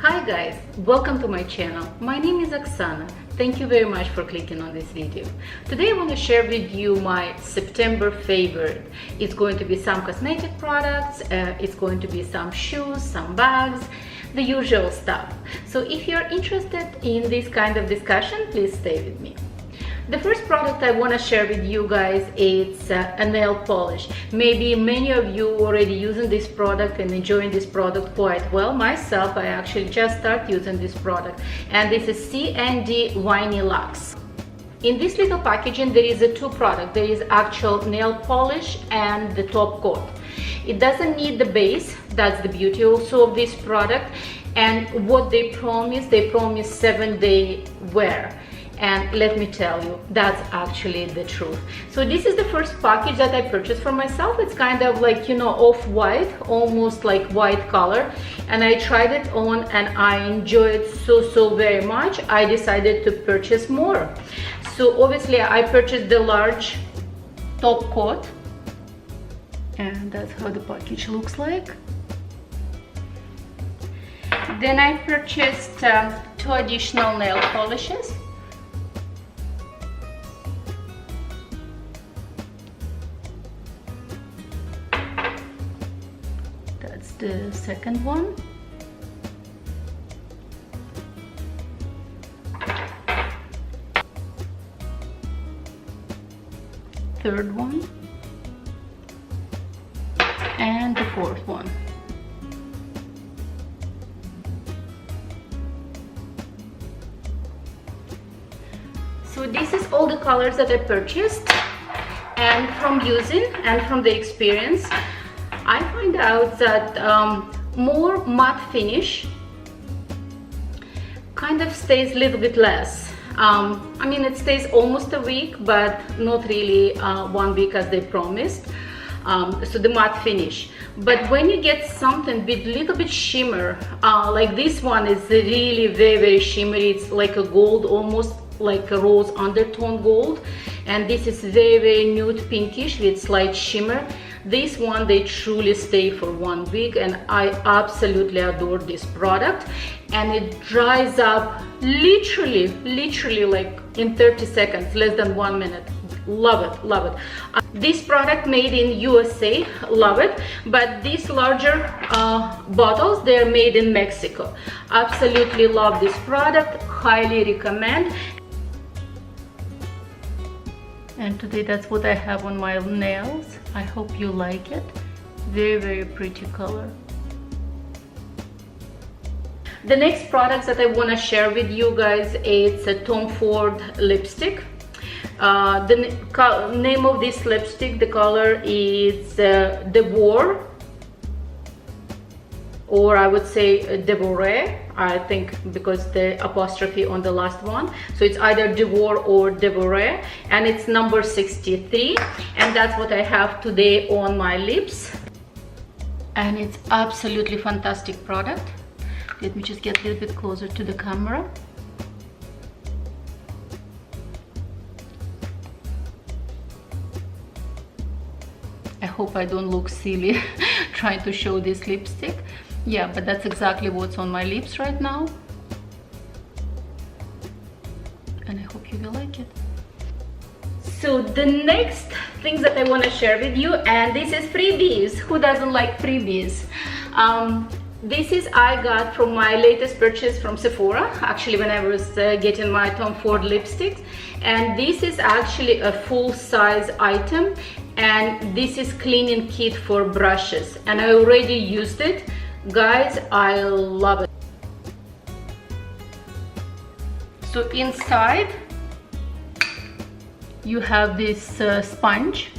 Hi guys, welcome to my channel. My name is Oxana. Thank you very much for clicking on this video. Today I want to share with you my September favorite. It's going to be some cosmetic products, it's going to be some shoes, some bags, the usual stuff. So if you're interested in this kind of discussion, please stay with me. The first product I want to share with you guys is a nail polish. Maybe many of you already using this product and enjoying this product quite well. Myself, I actually just started using this product, and this is CND Vinylux. In this little packaging there is two products. There is actual nail polish and the top coat. It doesn't need the base. That's the beauty also of this product. And what they promise 7-day wear. And let me tell you, that's actually the truth. So this is the first package that I purchased for myself. It's kind of like, you know, off-white, almost like white color. And I tried it on and I enjoyed it so very much. I decided to purchase more. So obviously I purchased the large top coat. And that's how the package looks like. Then I purchased 2 additional nail polishes. The second one. Third one. And the fourth one. So this is all the colors that I purchased, and from using and from the experience I find out that more matte finish kind of stays a little bit less. I mean, it stays almost a week, but not really 1 week as they promised. So the matte finish. But when you get something with little bit shimmer, like this one is really very shimmery. It's like a gold, almost like a rose undertone gold. And this is very nude pinkish with slight shimmer. This one, they truly stay for 1 week, and I absolutely adore this product. And it dries up literally like in 30 seconds, less than 1 minute. Love it. This product made in USA, love it. But these larger bottles, they're made in Mexico. Absolutely love this product, highly recommend. And today that's what I have on my nails. I hope you like it. Very pretty color. The next products that I want to share with you guys, it's a Tom Ford lipstick. The name of this lipstick, the color is Devore, or I would say Devore, I think, because the apostrophe on the last one. So it's either Devore or Devore, and it's number 63, and that's what I have today on my lips. And it's absolutely fantastic product. Let me just get a little bit closer to the camera. I hope I don't look silly trying to show this lipstick. Yeah, but that's exactly what's on my lips right now. And I hope you will like it. So the next things that I want to share with you, and this is freebies. Who doesn't like freebies? This is I got from my latest purchase from Sephora, actually when I was getting my Tom Ford lipsticks. And this is actually a full-size item, and this is cleaning kit for brushes, and I already used it. Guys, I love it. So inside you have this sponge,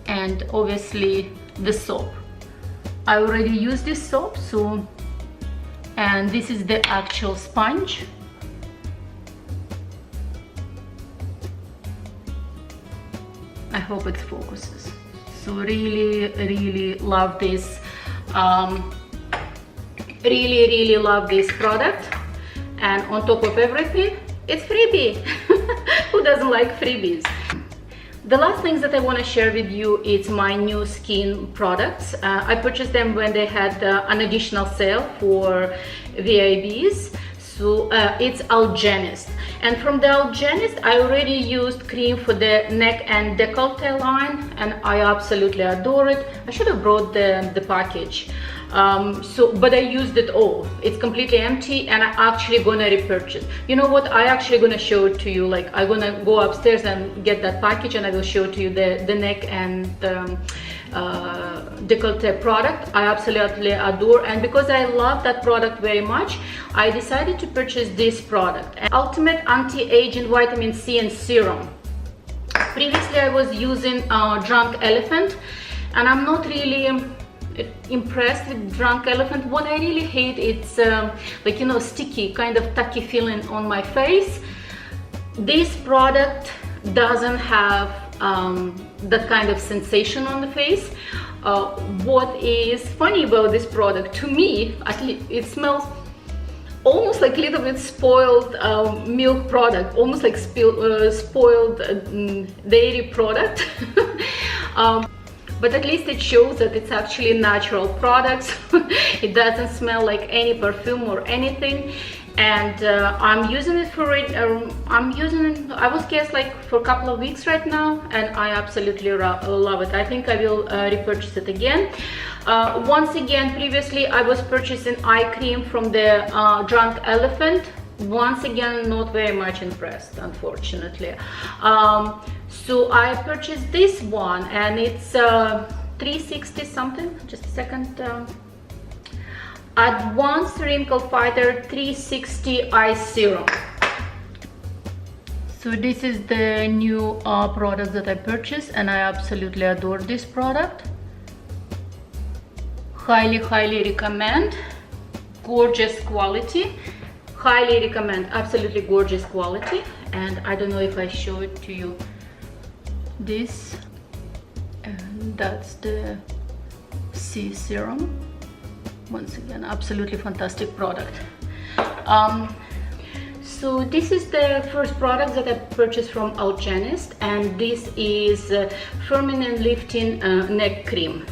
and obviously the soap. I already used this soap, so, and this is the actual sponge. I hope it focuses. So really love this. Really love this product. And on top of everything, it's freebie. Who doesn't like freebies? The last things that I want to share with you is my new skin products. I purchased them when they had an additional sale for VIBs. So it's Algenist, and from the Algenist I already used cream for the neck and décolleté line, and I absolutely adore it. I should have brought the package, but I used it all. It's completely empty, and I'm actually gonna repurchase. You know what, I actually gonna show it to you. Like, I'm gonna go upstairs and get that package, and I will show to you the neck and décolleté product. I absolutely adore, and because I love that product very much, I decided to purchase this product, Ultimate Anti-Aging Vitamin C and Serum. Previously I was using Drunk Elephant, and I'm not really impressed with Drunk Elephant. What I really hate, it's like, you know, sticky, kind of tacky feeling on my face. This product doesn't have that kind of sensation on the face. What is funny about this product, to me at least, it smells almost like a little bit spoiled milk product, almost like spoiled dairy product. But at least it shows that it's actually natural products. It doesn't smell like any perfume or anything. And I'm using it for it. I'm using it, I was guess, like for a couple of weeks right now, and I absolutely love it. I think I will repurchase it again. Once again, previously I was purchasing eye cream from the Drunk Elephant. Once again, not very much impressed, unfortunately. So I purchased this one, and it's 360 something. Just a second. Advanced Wrinkle Fighter 360 Eye Serum. So this is the new product that I purchased, and I absolutely adore this product. Highly recommend. Gorgeous quality. Highly recommend. Absolutely gorgeous quality. And I don't know if I show it to you. This, and that's the C serum. Once again, absolutely fantastic product. So this is the first product that I purchased from Algenist, and this is firming and lifting neck cream.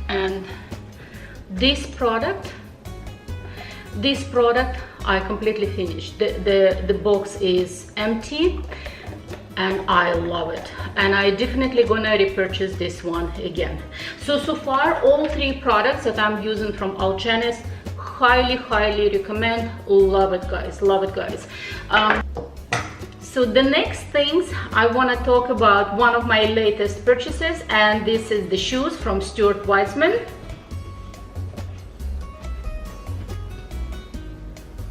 And this product I completely finished. The box is empty, and I love it, and I definitely gonna repurchase this one again. So far, all three products that I'm using from Algenist, highly recommend. Love it, guys, love it, guys. So the next things I want to talk about, one of my latest purchases, and this is the shoes from Stuart Weitzman.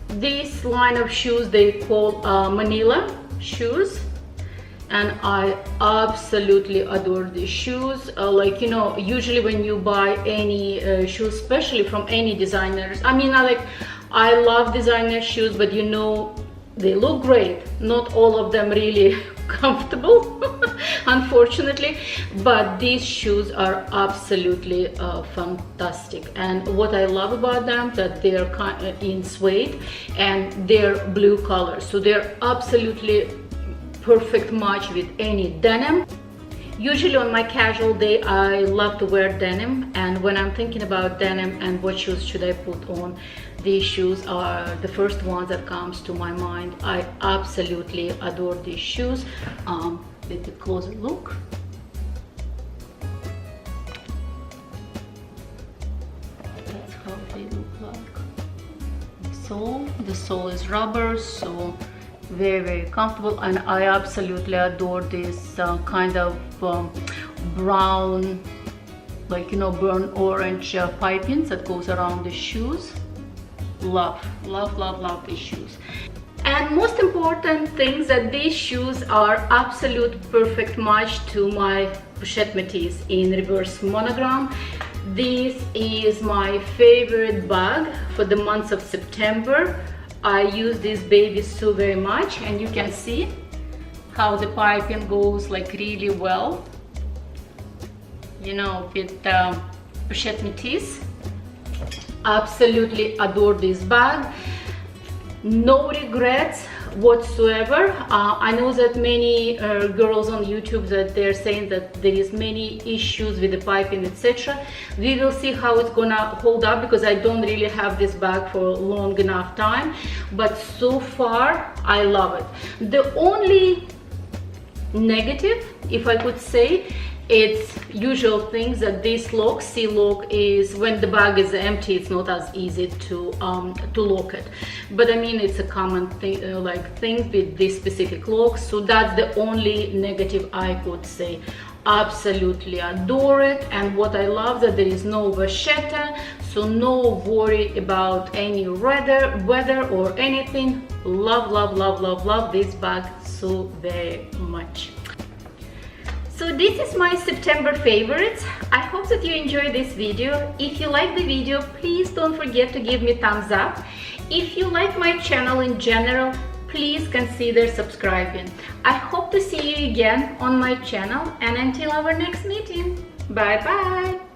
This line of shoes they call Manila shoes, and I absolutely adore these shoes. Like, you know, usually when you buy any shoes, especially from any designers, I mean, I love designer shoes, but you know, they look great. Not all of them really comfortable, unfortunately, but these shoes are absolutely fantastic. And what I love about them, that they're in suede and they're blue color, so they're absolutely perfect match with any denim. Usually on my casual day I love to wear denim, and when I'm thinking about denim and what shoes should I put on, these shoes are the first ones that comes to my mind. I absolutely adore these shoes. Let me closer look. That's how they look like. The sole is rubber, so very comfortable, and I absolutely adore this kind of brown, like, you know, burnt orange pipings that goes around the shoes. Love these shoes. And most important things, that these shoes are absolute perfect match to my Pochette Metis in reverse monogram. This is my favorite bag for the month of September. I use this baby so very much, and you can see how the piping goes like really well, you know, with Pochette Metis. Absolutely adore this bag. No regrets whatsoever. I know that many girls on YouTube that they're saying that there is many issues with the piping, etc. We will see how it's gonna hold up, because I don't really have this bag for long enough time, but so far I love it. The only negative, if I could say, it's usual things that this lock, C-lock, is when the bag is empty, it's not as easy to lock it. But I mean, it's a common thing, thing with this specific lock. So that's the only negative I could say. Absolutely adore it. And what I love that there is no vachetta, so no worry about any weather or anything. Love, love, love, love, love this bag so very much. So this is my September favorites. I hope that you enjoyed this video. If you like the video, please don't forget to give me thumbs up. If you like my channel in general, please consider subscribing. I hope to see you again on my channel, and until our next meeting, bye bye.